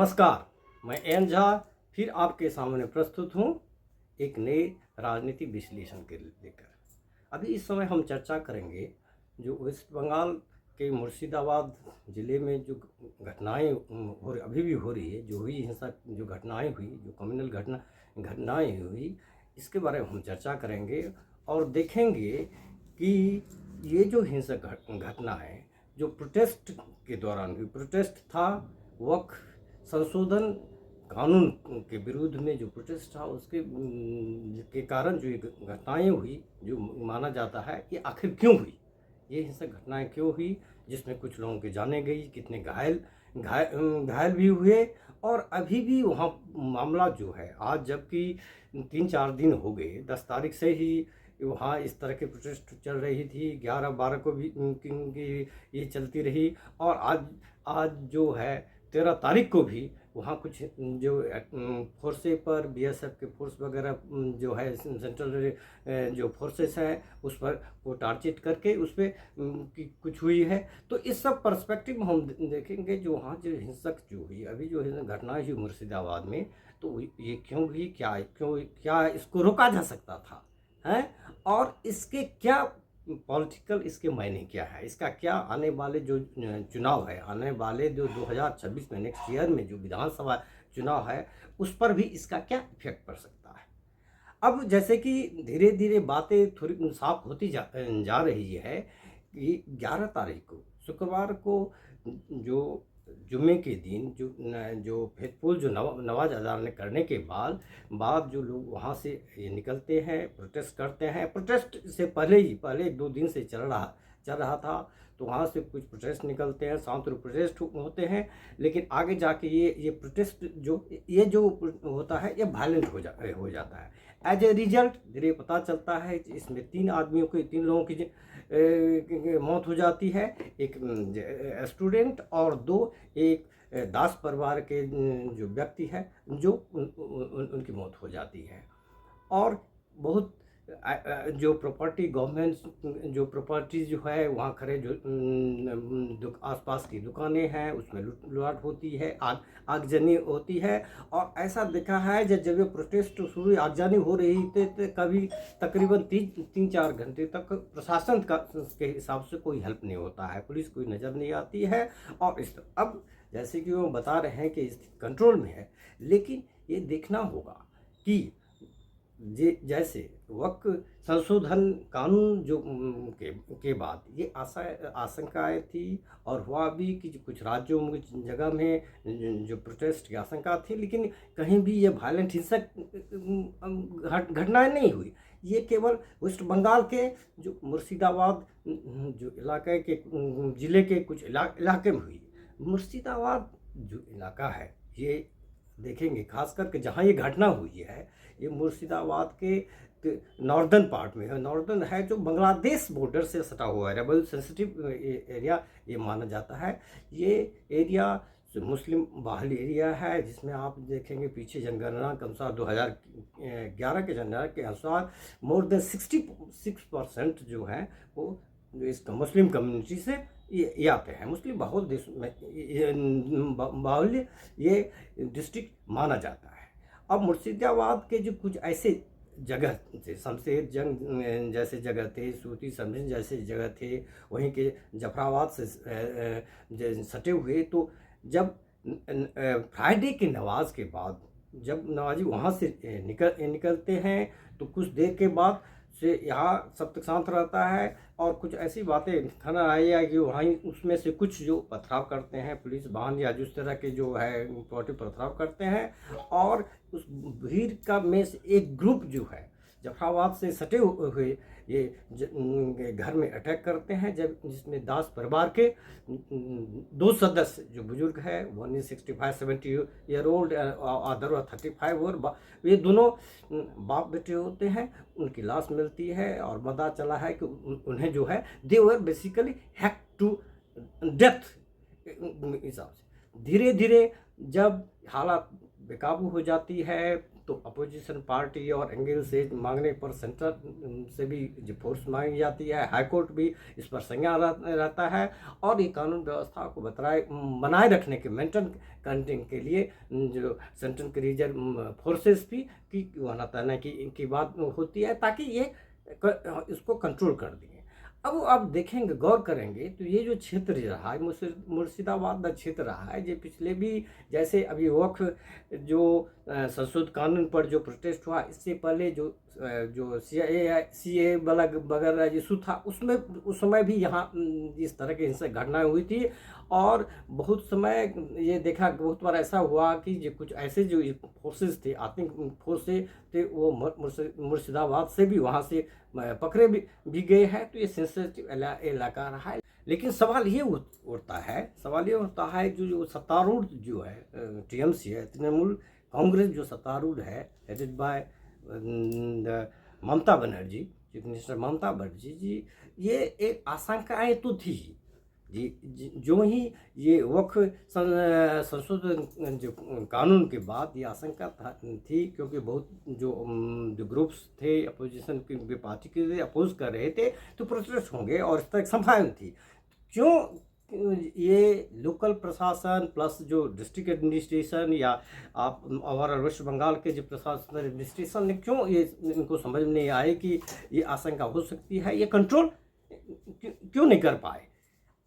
नमस्कार, मैं एन झा फिर आपके सामने प्रस्तुत हूँ एक नए राजनीतिक विश्लेषण के लेकर। अभी इस समय हम चर्चा करेंगे जो वेस्ट बंगाल के मुर्शिदाबाद ज़िले में जो घटनाएं अभी भी हो रही है, जो हुई हिंसा, जो घटनाएं हुई, जो कम्युनल घटनाएं हुई, इसके बारे में हम चर्चा करेंगे और देखेंगे कि ये जो हिंसक घटना है जो प्रोटेस्ट के दौरान हुई, प्रोटेस्ट था वक्फ संशोधन कानून के विरुद्ध में जो प्रोटेस्ट था उसके के कारण जो ये घटनाएं हुई, जो माना जाता है कि आखिर क्यों हुई, ये हिंसक घटनाएं क्यों हुई, जिसमें कुछ लोगों की जानें गई, कितने घायल भी हुए। और अभी भी वहाँ मामला जो है आज, जबकि 3-4 दिन हो गए, 10 तारीख से ही वहाँ इस तरह के प्रोटेस्ट चल रही थी, 11-12 को भी ये चलती रही और आज जो है 13 तारीख को भी वहाँ कुछ जो फोर्से पर बीएसएफ के फोर्स वगैरह जो है सेंट्रल जो फोर्सेस हैं उस पर वो टारगेट करके उस पर कुछ हुई है। तो इस सब पर्सपेक्टिव में हम देखेंगे जो वहाँ जो हिंसक जो हुई, अभी जो घटनाएं हुई मुर्शिदाबाद में, तो ये क्यों हुई, क्या इसको रोका जा सकता था है, और इसके क्या पॉलिटिकल इसके मायने क्या है, इसका क्या आने वाले जो चुनाव है, आने वाले जो 2026 में नेक्स्ट ईयर में जो विधानसभा चुनाव है उस पर भी इसका क्या इफेक्ट पड़ सकता है। अब जैसे कि धीरे धीरे बातें थोड़ी साफ होती जा रही है कि 11 तारीख को शुक्रवार को जो जुम्मे के दिन जो फेथफुल जो नमाज अदा करने के बाद जो लोग वहाँ से ये निकलते हैं, प्रोटेस्ट करते हैं। प्रोटेस्ट से पहले 1-2 दिन से चल रहा था, तो वहाँ से कुछ प्रोटेस्ट निकलते हैं, शांत प्रोटेस्ट होते हैं, लेकिन आगे जाके ये प्रोटेस्ट जो होता है ये वायलेंट हो जाता है। एज ए रिजल्ट धीरे पता चलता है कि इसमें 3 लोगों की मौत हो जाती है, एक स्टूडेंट और 2 एक दास परिवार के जो व्यक्ति है जो उनकी मौत हो जाती है। और बहुत जो प्रॉपर्टी गवर्नमेंट जो प्रॉपर्टी जो है वहाँ खड़े जो आसपास की दुकानें हैं उसमें लूट होती है, आगजनी होती है। और ऐसा देखा है जब ये प्रोटेस्ट शुरू आगजनी हो रही थी तो कभी तकरीबन 3-4 घंटे तक प्रशासन के हिसाब से कोई हेल्प नहीं होता है, पुलिस कोई नज़र नहीं आती है। और अब जैसे कि वो बता रहे हैं कि स्थिति कंट्रोल में है, लेकिन ये देखना होगा कि जैसे वक्फ संशोधन कानून जो के बाद ये आशंकाएं थी और हुआ भी कि कुछ राज्यों में कुछ जगह में जो प्रोटेस्ट की आशंका थी, लेकिन कहीं भी ये वायलेंट हिंसक घटनाएं नहीं हुई। ये केवल वेस्ट बंगाल के जो मुर्शिदाबाद जो इलाके के ज़िले के कुछ इलाके में हुई। मुर्शिदाबाद जो इलाका है ये देखेंगे खास करके जहाँ ये घटना हुई है, ये मुर्शिदाबाद के नॉर्दर्न पार्ट में है, नॉर्दर्न है जो बांग्लादेश बॉर्डर से सटा हुआ है, बहुत सेंसिटिव एरिया ये माना जाता है। ये एरिया मुस्लिम बाहुल एरिया है, जिसमें आप देखेंगे पीछे जनगणना के अनुसार 2011 के जनगणना के अनुसार मोर देन 66% जो है वो इसका मुस्लिम कम्युनिटी से ये आते हैं। मुस्लिम बहुल देश में बाहुल्य ये डिस्ट्रिक्ट माना जाता है। अब मुर्शिदाबाद के जो कुछ ऐसे जगह थे, शमशेर जंग जैसे जगह थे, सूती समझन जैसे जगह थे, वहीं के जफराबाद से सटे हुए, तो जब फ्राइडे की नमाज के बाद जब नमाजी वहाँ से निकलते हैं तो कुछ देर के बाद से यहाँ सब तक शांत रहता है और कुछ ऐसी बातें खाना आई है कि वहाँ उसमें से कुछ जो पथराव करते हैं पुलिस वाहन या जिस तरह के जो है प्रॉपर्टी पथराव करते हैं। और उस भीड़ का में से एक ग्रुप जो है जफराबाद से सटे हुए ये घर में अटैक करते हैं, जब जिसमें दास परिवार के 2 सदस्य जो बुजुर्ग है, 1 is 65-70 ईयर ओल्ड, अदर 35 और ये दोनों बाप बेटे होते हैं। उनकी लाश मिलती है और पता चला है कि उन्हें जो है they were basically hack to death. हिसाब से धीरे धीरे जब हालात बेकाबू हो जाती है, तो अपोजिशन पार्टी और एंगल से मांगने पर सेंटर से भी जो फोर्स मांगी जाती है, हाई कोर्ट भी इस पर संज्ञान रहता है, और ये कानून व्यवस्था को बनाए रखने के मेंटेन करने के लिए जो सेंट्रल के रिजर्व फोर्सेस भी की तैनात की बात होती है, ताकि ये इसको कंट्रोल कर दिए। अब आप देखेंगे, गौर करेंगे तो ये जो क्षेत्र रहा है मुर्शिदाबाद का क्षेत्र रहा है, जो पिछले भी जैसे अभी वक्फ जो संशोधन कानून पर जो प्रोटेस्ट हुआ, इससे पहले जो सी ए वाला वगैरह इशू था, उसमें उस समय भी यहाँ इस तरह की हिंसक घटनाएं हुई थी। और बहुत समय ये देखा, बहुत बार ऐसा हुआ कि जो कुछ ऐसे जो फोर्सेस थे, आतंकी फोर्सेस थे, वो मुर्शिदाबाद से भी वहाँ से पकड़े भी गए हैं। तो ये सेंसिटिव इलाका रहा है। लेकिन सवाल ये उठता है जो सत्तारूढ़ जो है टीएमसी है, तृणमूल कांग्रेस जो सत्तारूढ़ है, headed by Mamata Banerjee, chief minister Mamata Banerjee ji, ये एक आशंकाएं तो थी जो ही ये वक्फ संशोधन जो कानून के बाद ये आशंका थी, क्योंकि बहुत जो ग्रुप्स थे अपोजिशन की पार्टी के अपोज कर रहे थे, तो प्रोटेस्ट होंगे और इस तरह संभावना थी। क्यों ये लोकल प्रशासन प्लस जो डिस्ट्रिक्ट एडमिनिस्ट्रेशन या आप और वेस्ट बंगाल के जो प्रशासन एडमिनिस्ट्रेशन ने क्यों ये इनको समझ में नहीं आए कि ये आशंका हो सकती है, ये कंट्रोल क्यों नहीं कर पाए।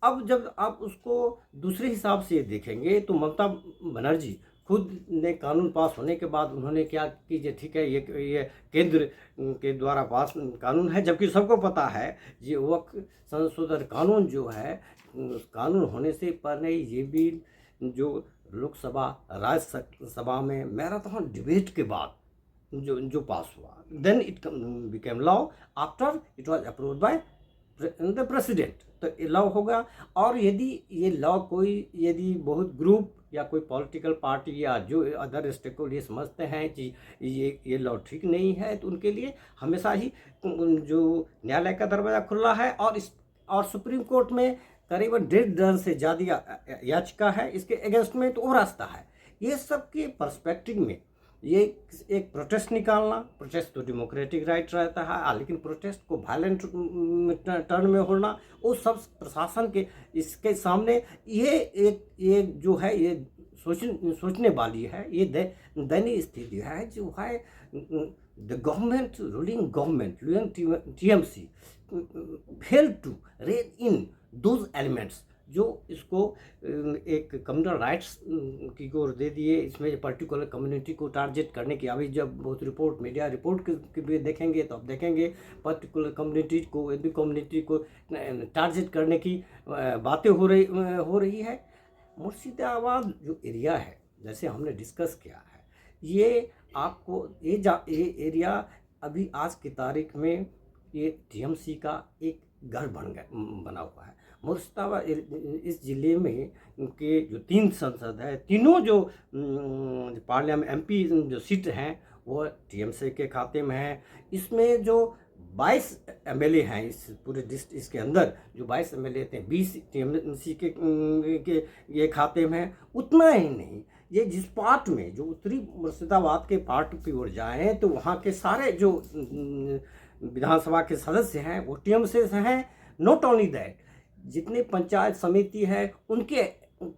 अब जब आप उसको दूसरे हिसाब से देखेंगे तो ममता बनर्जी खुद ने कानून पास होने के बाद उन्होंने क्या कि ठीक है, ये केंद्र के द्वारा पास कानून है, जबकि सबको पता है ये वक्फ संशोधन कानून जो है, उस कानून होने से पहले ये बिल जो लोकसभा राज्यसभा में मैराथन डिबेट के बाद जो पास हुआ, then it became law after it was approved by the president, तो ये लॉ होगा। और यदि ये लॉ यदि बहुत ग्रुप या कोई पॉलिटिकल पार्टी या जो अदर स्टेक होल्डर ये समझते हैं कि ये लॉ ठीक नहीं है, तो उनके लिए हमेशा ही जो न्यायालय का दरवाज़ा खुला है। और सुप्रीम कोर्ट में करीबन 1.5 दर्जन से ज़्यादा याचिका है इसके अगेंस्ट में, तो वो रास्ता है। ये सब के पर्सपेक्टिव में ये एक प्रोटेस्ट निकालना, प्रोटेस्ट तो डेमोक्रेटिक राइट रहता है, लेकिन प्रोटेस्ट को वायलेंट टर्न में होना, वो सब प्रशासन के इसके सामने ये जो है ये सोचने वाली है। ये दयनीय स्थिति है जो है the government ruling TMC fail to rein in those elements जो इसको एक कम्युनल राइट्स की ओर दे दिए। इसमें पर्टिकुलर कम्युनिटी को टारगेट करने की, अभी जब बहुत मीडिया रिपोर्ट के भी देखेंगे तो आप देखेंगे पर्टिकुलर कम्युनिटी को, हिंदू कम्युनिटी को टारगेट करने की बातें हो रही है। मुर्शिदाबाद जो एरिया है, जैसे हमने डिस्कस किया है, ये आपको ये एरिया अभी आज की तारीख में ये टीएमसी का एक घर बना हुआ है। मुर्शिदाबाद इस ज़िले में के जो 3 संसद है, तीनों जो पार्लियामेंट एमपी जो सीट हैं वो टीएमसी के खाते में हैं। इसमें जो 22 एमएलए हैं इस पूरे डिस्ट्रिक्ट, इसके अंदर जो 22 एमएलए थे, 20 टीएमसी के ये खाते में हैं। उतना ही नहीं, ये जिस पार्ट में जो उत्तरी मुर्शिदाबाद के पार्ट की ओर जाएँ तो वहाँ के सारे जो विधानसभा के सदस्य हैं वो टीएमसी से हैं। नॉट ओनली दैट, जितने पंचायत समिति है उनके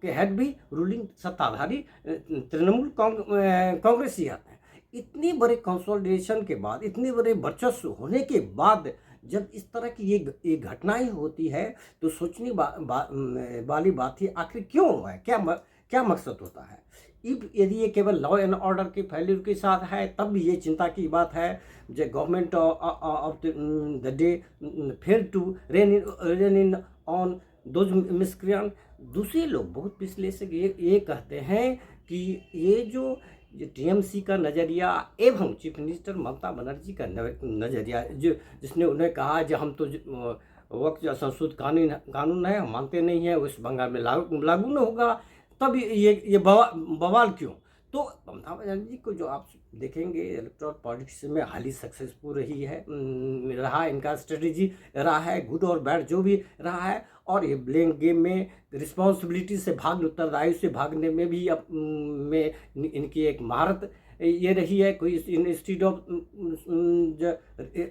हेड भी रूलिंग सत्ताधारी तृणमूल कांग्रेसी हैं। इतनी बड़े कंसोलिडेशन के बाद, इतनी बड़े वर्चस्व होने के बाद जब इस तरह की ये घटनाएं होती है तो सोचने वाली बात है, आखिर क्यों हुआ है, क्या मकसद होता है। यदि ये केवल लॉ एंड ऑर्डर के फेल्यूर के साथ है तब भी ये चिंता की बात है। जो government of the day fail to rein in on those miscreant. दूसरे लोग, बहुत विश्लेषक ये कहते हैं कि ये जो टीएमसी का नज़रिया एवं चीफ मिनिस्टर ममता बनर्जी का नज़रिया, जिसने उन्हें कहा जो हम तो वक्त संशोधन कानून है, हम मानते नहीं हैं, वेस्ट बंगाल में लागू न होगा, तब ये बवाल क्यों। तो ममता बनर्जी को जो आप देखेंगे इलेक्टोरल पॉलिटिक्स में हाईली सक्सेसफुल रहा इनका स्ट्रेटजी रहा है, गुड और बैड जो भी रहा है। और ये ब्लेम गेम में रिस्पॉन्सिबिलिटी से उत्तरदायित्व से भागने में भी में इनकी एक महारत ये रही है, कोई institute of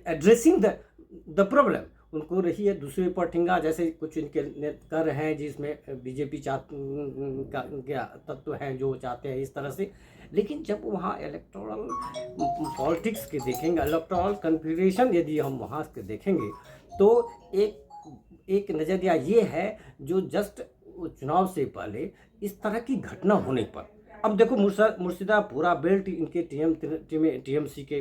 addressing the problem उनको रही है दूसरे पर ठिंगा, जैसे कुछ इनके कर रहे हैं जिसमें बीजेपी क्या तत्व हैं जो चाहते हैं इस तरह से। लेकिन जब वहाँ इलेक्टोरल पॉलिटिक्स के देखेंगे, इलेक्टोरल कन्फिगरेशन यदि हम वहाँ के देखेंगे तो एक नज़रिया ये है जो जस्ट चुनाव से पहले इस तरह की घटना होने पर, अब देखो मुर्शिदा पूरा बेल्ट इनके टीएमसी के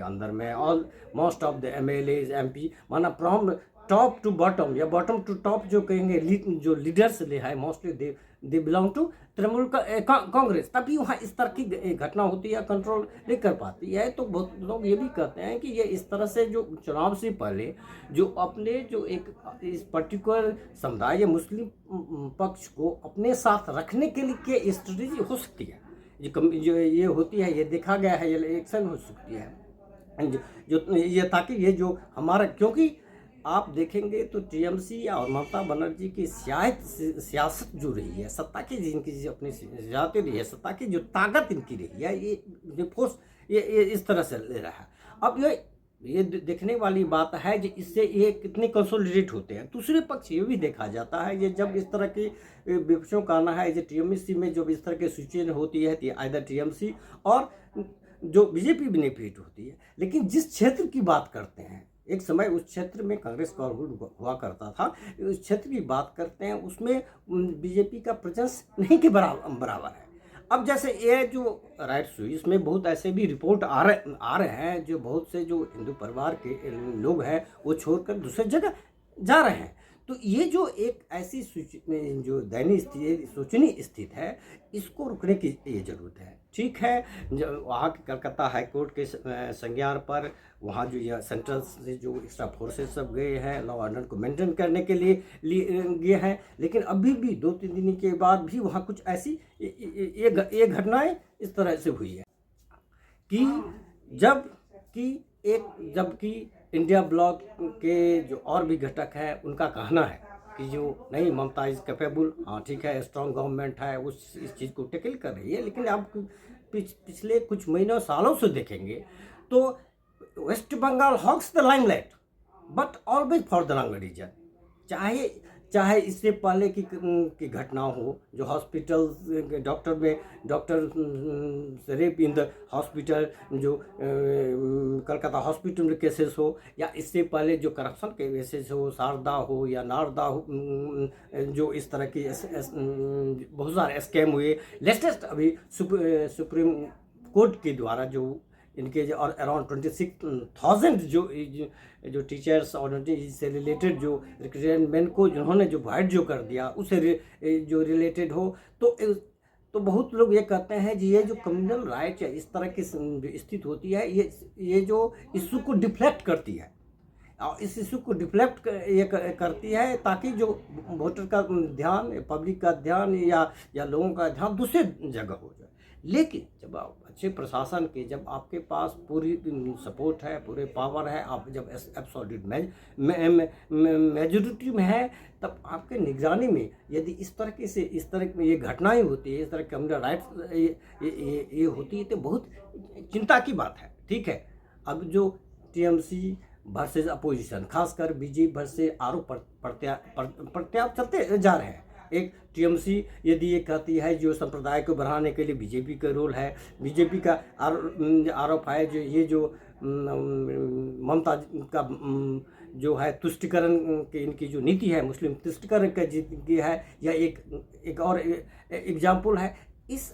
अंदर में, almost of the MLA MP, माना फ्रॉम टॉप टू बॉटम या बॉटम टू टॉप जो कहेंगे, जो लीडर्स ले है mostly they belong to Trinamool Congress. तभी वहाँ इस तरह की घटना होती है, कंट्रोल नहीं कर पाती है। तो बहुत लोग ये भी कहते हैं कि ये इस तरह से जो चुनाव से पहले जो अपने जो एक इस पर्टिकुलर समुदाय या मुस्लिम पक्ष को अपने साथ रखने के लिए स्ट्रेटेजी हो सकती है, जो ये होती है, ये देखा गया है, ये इलेक्शन हो सकती है जो ये, ताकि ये जो हमारा, क्योंकि आप देखेंगे तो टीएमसी और ममता बनर्जी की सियासत जो रही है, सत्ता की जिनकी अपनी सियासत रही है, सत्ता की जो ताकत इनकी रही है, ये फोर्स ये इस तरह से ले रहा है। अब ये देखने वाली बात है कि इससे ये कितने कंसोलिडेट होते हैं। दूसरे पक्ष ये भी देखा जाता है, ये जब इस तरह की विपक्षों का आना है, जो टीएमसी में जब इस तरह की सिचुएशन होती है, इधर टीएमसी और जो बीजेपी बेनिफिट होती है। लेकिन जिस क्षेत्र की बात करते हैं, एक समय उस क्षेत्र में कांग्रेस गवर्नमेंट हुआ करता था, उस क्षेत्र की बात करते हैं, उसमें बीजेपी का प्रेजेंस नहीं के बराबर है। अब जैसे ये जो राइट्स हुई, इसमें बहुत ऐसे भी रिपोर्ट आ रहे हैं जो बहुत से जो हिंदू परिवार के लोग हैं वो छोड़कर दूसरे जगह जा रहे हैं। तो ये जो एक ऐसी जो दयनीय शोचनीय स्थिति है, इसको रुकने की ये जरूरत है। ठीक है, वहाँ के कलकत्ता हाई कोर्ट के संज्ञान पर वहाँ जो ये सेंट्रल से जो एक्स्ट्रा फोर्सेस सब गए हैं, लॉ ऑर्डर को मेंटेन करने के लिए गए हैं, लेकिन अभी भी 2-3 दिन के बाद भी वहाँ कुछ ऐसी ये घटनाएं इस तरह से हुई है कि जबकि इंडिया ब्लॉक के जो और भी घटक हैं, उनका कहना है कि जो नहीं, ममता इज़ कैपेबल, हाँ ठीक है, स्ट्रॉन्ग गवर्नमेंट है, इस चीज़ को टैकल कर रही है। लेकिन आप पिछले कुछ महीनों सालों से देखेंगे तो West Bengal hogs the limelight but always for the wrong reason. चाहे इससे पहले की घटना हो, जो hospital doctor rape in the hospital, जो कलकत्ता हॉस्पिटल में केसेस हो, या इससे पहले जो करप्शन के केसेस हो, शारदा हो या नारदा हो, जो इस तरह की बहुत सारे स्कैम हुए। लेटेस्ट अभी सुप्रीम कोर्ट के द्वारा जो इनके और अराउंड 26,000 जो टीचर्स और इससे रिलेटेड जो रिक्रूटमेंट को जिन्होंने जो वाइड जो कर दिया, उससे जो रिलेटेड हो, तो बहुत लोग ये कहते हैं कि ये जो कम्युनल राइट या इस तरह की स्थिति होती है, ये जो इशू को डिफ्लेक्ट करती है, और इस इशू को डिफ्लेक्ट करती है ताकि जो वोटर का ध्यान, पब्लिक का ध्यान या लोगों का ध्यान दूसरे जगह हो जाए। लेकिन जब आप अच्छे प्रशासन के, जब आपके पास पूरी सपोर्ट है, पूरे पावर है, आप जब एब्सोल्यूट मेजॉरिटी में है, तब आपके निगरानी में यदि इस तरह की ये घटनाएं होती है, इस तरह के कम्युनल राइट्स ये होती है, तो बहुत चिंता की बात है। ठीक है, अब जो टीएमसी वर्सेस अपोजिशन, खासकर बीजेपी वर्सेस आरोप प्रत्यारोप चलते जा रहे हैं। एक टीएमसी यदि ये कहती है जो संप्रदाय को बढ़ाने के लिए बीजेपी का रोल है, बीजेपी का आरोप है जो ये जो ममता का जो है तुष्टिकरण की इनकी जो नीति है, मुस्लिम तुष्टिकरण का जी है, या एक और एग्जाम्पल है। इस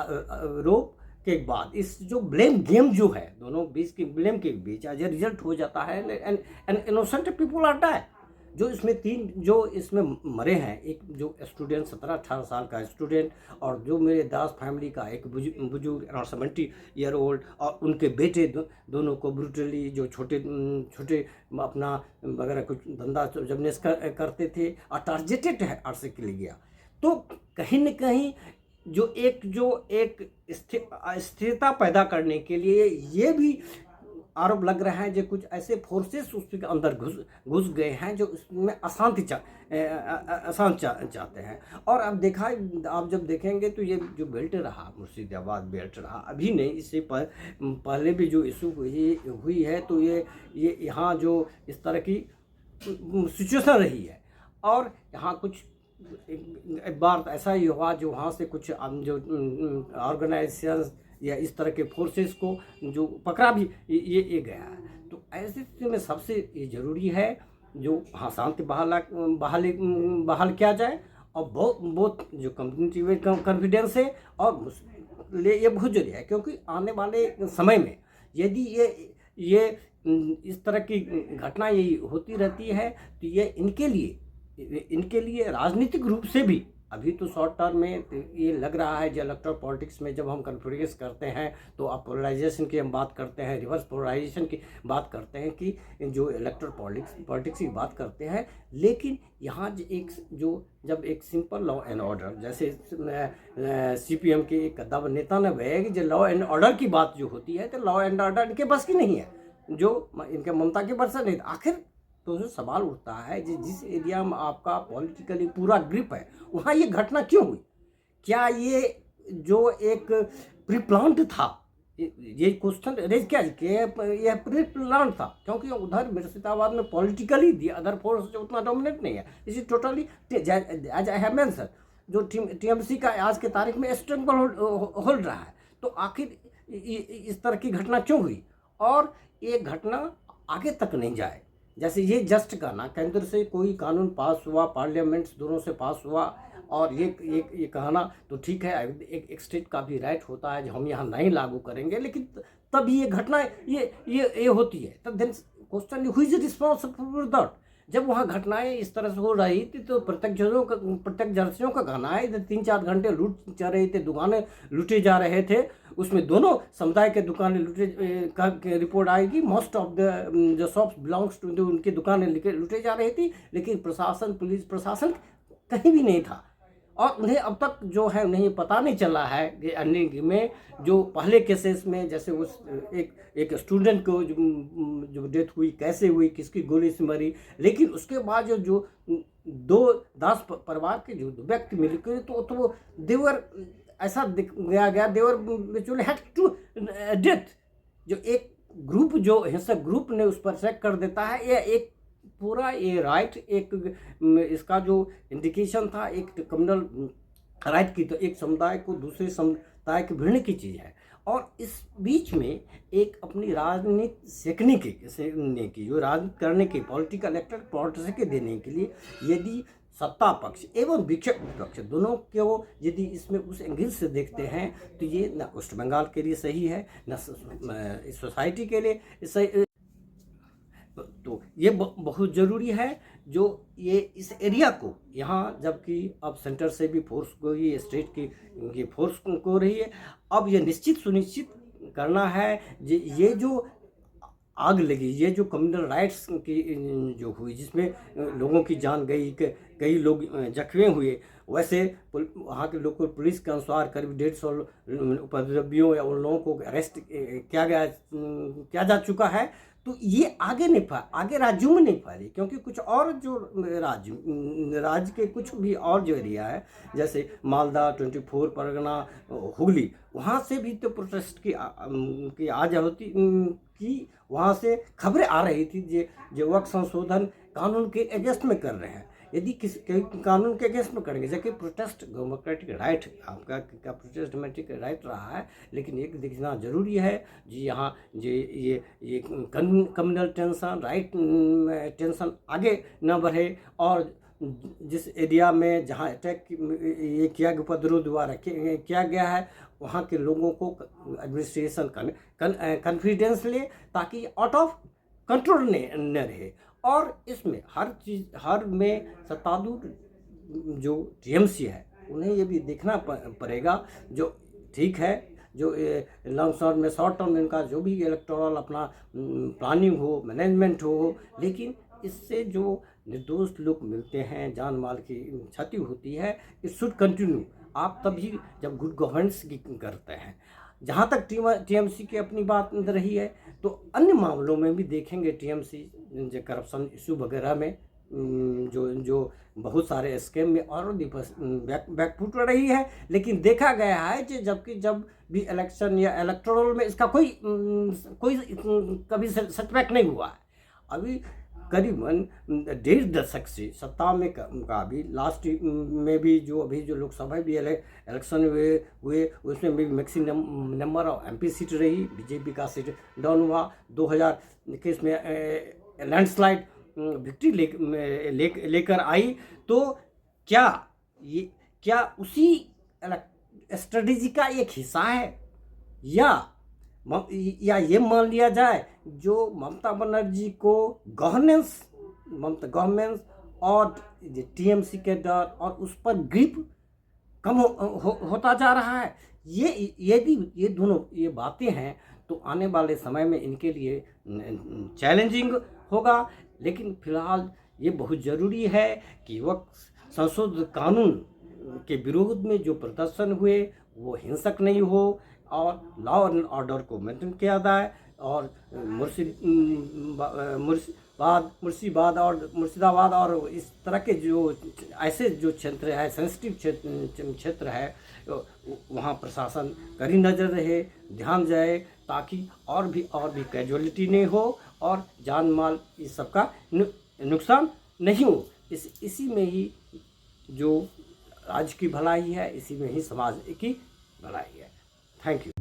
आरोप के बाद इस जो ब्लेम गेम जो है, दोनों बीच के ब्लेम के बीच आज रिजल्ट हो जाता है, and innocent people are die. जो इसमें मरे हैं, एक जो स्टूडेंट 17-18 साल का स्टूडेंट, और जो मेरे दास फैमिली का एक बुजुर्ग अराउंड 70 ईयर ओल्ड, और उनके बेटे दोनों को ब्रूटली, जो छोटे अपना वगैरह कुछ धंधा बिजनेस करते थे, और टारगेटेड है आरसे के लिए गया। तो कहीं न कहीं जो एक स्थिरता पैदा करने के लिए ये भी आरोप लग रहा है जो कुछ ऐसे फोर्सेस उसके अंदर घुस घुस गए हैं जो उसमें अशांति चाहते हैं। और अब देखा, आप जब देखेंगे तो ये जो बेल्ट रहा, मुर्शिदाबाद बेल्ट रहा, अभी नहीं, इससे पहले भी जो इशू हुई है, तो ये यहाँ जो इस तरह की सिचुएशन रही है। और यहाँ कुछ एक बार ऐसा ही हुआ जो वहाँ से कुछ जो ऑर्गेनाइजेशन या इस तरह के फोर्सेस को जो पकड़ा भी ये गया है। तो ऐसी स्थिति में सबसे ये ज़रूरी है जो हाँ शांति बहाल किया जाए, और बहुत जो कम्युनिटी में कॉन्फिडेंस है, और ये बहुत जरूरी है, क्योंकि आने वाले समय में यदि ये इस तरह की घटना यही होती रहती है, तो ये इनके लिए राजनीतिक रूप से भी अभी तो शॉर्ट टर्म में ये लग रहा है, जो इलेक्टोरल पॉलिटिक्स में जब हम कन्फ्लिक्ट करते हैं तो अब पोलराइजेशन की हम बात करते हैं, रिवर्स पोलराइजेशन की बात करते हैं, कि जो इलेक्टोरल पॉलिटिक्स की बात करते हैं। लेकिन यहाँ जब एक सिंपल लॉ एंड ऑर्डर, जैसे CPM के एक कद्दावर नेता ने कहा कि जो लॉ एंड ऑर्डर की बात जो होती है, तो लॉ एंड ऑर्डर इनके बस की नहीं है, जो इनके ममता के बरसा नहीं। आखिर तो जो सवाल उठता है, जिस एरिया में आपका पॉलिटिकली पूरा ग्रिप है, वहाँ ये घटना क्यों हुई? क्या ये जो एक प्री प्लान्ड था? ये क्वेश्चन रेज किया कि यह प्री प्लान्ड था, क्योंकि उधर मुर्शिदाबाद में पॉलिटिकली दी अदर फोर्स जो उतना डोमिनेट नहीं है। This is totally as I have mention, जो TMC का आज के तारीख में स्ट्रेंथ होल्ड रहा है। तो आखिर इस तरह की घटना क्यों हुई? और ये घटना आगे तक नहीं जाए, जैसे ये जस्ट कहना, केंद्र से कोई कानून पास हुआ, पार्लियामेंट्स दोनों से पास हुआ, और ये कहना तो ठीक है, एक स्टेट का भी राइट होता है जो हम यहाँ नहीं लागू करेंगे, लेकिन तब ये घटना ये होती है। तब then question who is responsible for that? जब वहाँ घटनाएं इस तरह से हो रही थी, तो प्रत्यक्षदर्शियों का कहना है 3-4 घंटे लूट चल रही थी, दुकानें लूटे जा रहे थे, उसमें दोनों समुदाय के दुकानें लूटे रिपोर्ट आएगी। मोस्ट ऑफ द जो शॉप्स बिलोंग्स टू उनकी दुकानें लूटे जा रही थी, लेकिन पुलिस प्रशासन कहीं भी नहीं था। और उन्हें अब तक जो है उन्हें पता नहीं चला है कि अन्य में जो पहले केसेस में, जैसे उस एक स्टूडेंट को जो डेथ हुई, कैसे हुई, किसकी गोली से मरी, लेकिन उसके बाद जो 2 दास परिवार के जो व्यक्ति मिल के, तो देवर ऐसा गया देवर विचुअली हैड टू डेथ। जो एक ग्रुप, जो हिंसक ग्रुप ने उस पर चेक कर देता है, यह एक पूरा ये राइट, एक इसका जो इंडिकेशन था एक कम्युनल राइट की, तो एक समुदाय को दूसरे समुदाय के भिड़ने की चीज़ है। और इस बीच में एक अपनी राजनीति सीखने की जो राजनीति करने की पॉलिटिकल इलेक्टोरल पॉलिटिक्स के देने के लिए, यदि सत्ता पक्ष एवं विपक्ष पक्ष दोनों को यदि इसमें उस एंगल से देखते हैं, तो ये न वेस्ट बंगाल के लिए सही है, न सोसाइटी के लिए सही। तो ये बहुत ज़रूरी है जो ये इस एरिया को, यहाँ जबकि अब सेंटर से भी फोर्स को, ये स्टेट की फोर्स को रही है, अब ये सुनिश्चित करना है ये जो आग लगी, ये जो कम्युनल राइट्स की जो हुई, जिसमें लोगों की जान गई, कई लोग जख्मी हुए, वैसे वहाँ के लोकल पुलिस के अनुसार करीब 150 उपद्रवियों या उन लोगों को अरेस्ट किया जा चुका है। तो ये आगे राज्यों में नहीं फैली, क्योंकि कुछ और जो राज्य के कुछ भी और जो एरिया है, जैसे मालदा, 24 परगना, हुगली, वहाँ से भी तो प्रोटेस्ट की आज होती कि वहाँ से खबरें आ रही थी जो वक्त संशोधन कानून के अगेंस्ट में कर रहे हैं। यदि कानून के अगेंस्ट में करेंगे, जबकि प्रोटेस्ट डेमोक्रेटिक राइट, आपका प्रोटेस्ट डेमोक्रेटिक राइट रहा है, लेकिन एक देखना जरूरी है जी, यहाँ ये कम्युनल टेंशन, राइट टेंशन आगे न बढ़े, और जिस एरिया में जहाँ अटैक ये किया गया, उपद्रव द्वारा किया गया है, वहाँ के लोगों को एडमिनिस्ट्रेशन कॉन्फिडेंस ले, ताकि आउट ऑफ कंट्रोल न रहे। और इसमें हर में सत्तारूढ़ जो TMC है, उन्हें ये भी देखना पड़ेगा, जो ठीक है, जो लॉन्ग टर्म में, शॉर्ट टर्म में इनका जो भी इलेक्टोरल अपना प्लानिंग हो, मैनेजमेंट हो, लेकिन इससे जो निर्दोष लोग मिलते हैं, जान माल की क्षति होती है, इट शुड कंटिन्यू। आप तभी जब गुड गवर्नेंस की करते हैं। जहाँ तक TMC की अपनी बात रही है, तो तो अन्य मामलों में भी देखेंगे टीएमसी जो करप्शन इशू वगैरह में जो बहुत सारे स्कैम में और भी बैकफुट रही है। लेकिन देखा गया है कि जब भी इलेक्शन या इलेक्टोरल में इसका कोई कभी सेटबैक नहीं हुआ है। अभी करीबन 1.5 दशक से सत्ता में का भी लास्ट में भी जो अभी जो लोकसभा भी इलेक्शन हुए उसमें भी maximum number of MP seat रही, बीजेपी का सीट डाउन हुआ। 2021 में लैंडस्लाइड विक्ट्री लेकर आई। तो क्या उसी स्ट्रेटेजी का एक हिस्सा है, या ये मान लिया जाए जो ममता बनर्जी को गवर्नेंस और टीएमसी के डर और उस पर ग्रिप कम होता जा रहा है। ये दोनों ये बातें हैं तो आने वाले समय में इनके लिए चैलेंजिंग होगा। लेकिन फिलहाल ये बहुत ज़रूरी है कि वह संशोधित कानून के विरोध में जो प्रदर्शन हुए वो हिंसक नहीं हो और लॉ एंड ऑर्डर को मेंटेन किया जाए। और मुर्शिदाबाद और इस तरह के जो ऐसे जो क्षेत्र है, सेंसिटिव क्षेत्र है, वहाँ प्रशासन कड़ी नज़र रहे, ध्यान जाए, ताकि और भी कैजुअलिटी नहीं हो और जान माल इस सब का नुकसान नहीं हो। इसी में ही जो राज्य की भलाई है, इसी में ही समाज की भलाई है। Thank you.